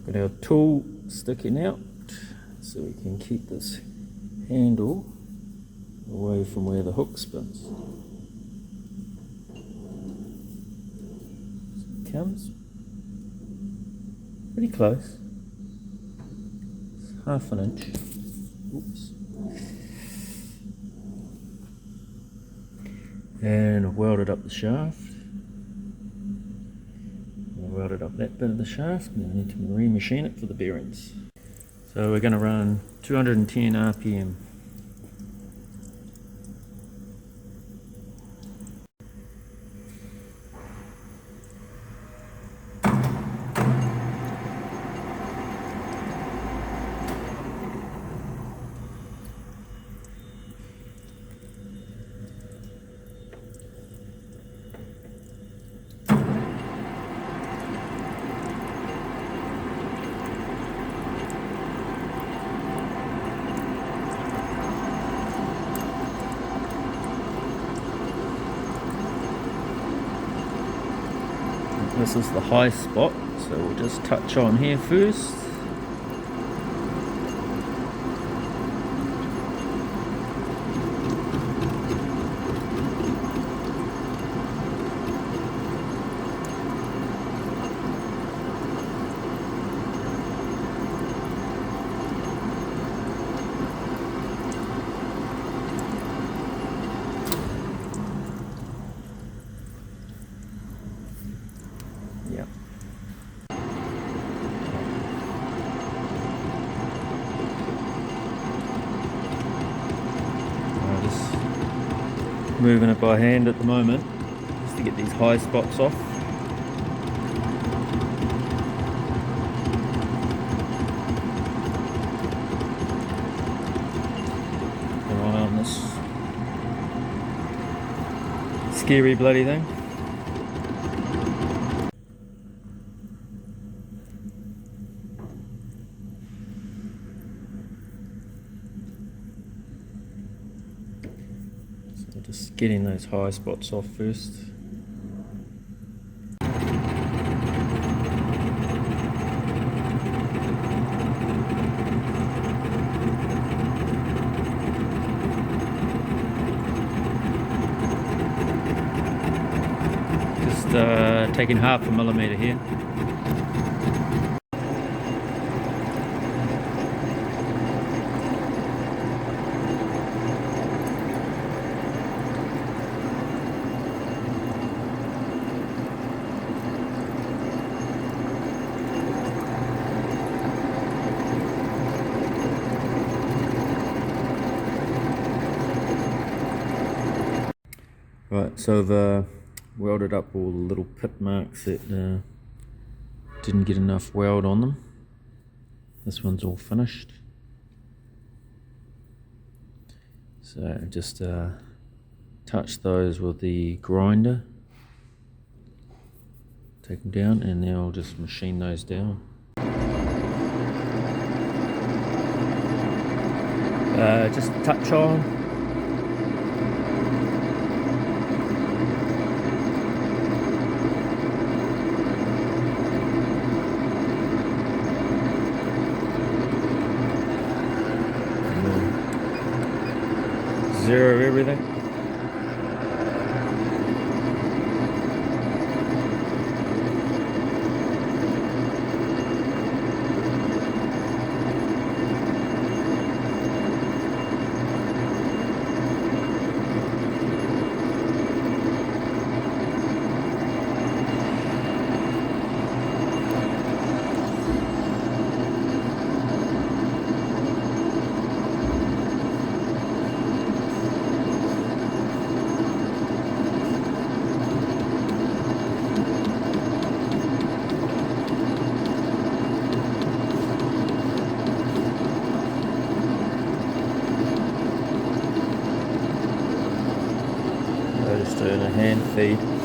Got our tool sticking out so we can keep this handle away from where the hook spins. So it comes pretty close. It's half an inch. Oops. And I've welded up the shaft. I welded up that bit of the shaft, and I need to remachine it for the bearings. So we're going to run 210 RPM. This is the high spot, so we'll just touch on here first. Yep. Just moving it by hand at the moment, just to get these high spots off. Get on this scary bloody thing. Just getting those high spots off first. Just taking half a millimeter here. Right, so I've welded up all the little pit marks that didn't get enough weld on them. This one's all finished. So just touch those with the grinder. Take them down, and then I'll just machine those down. Just touch on. Zero everything. Just doing a hand feed.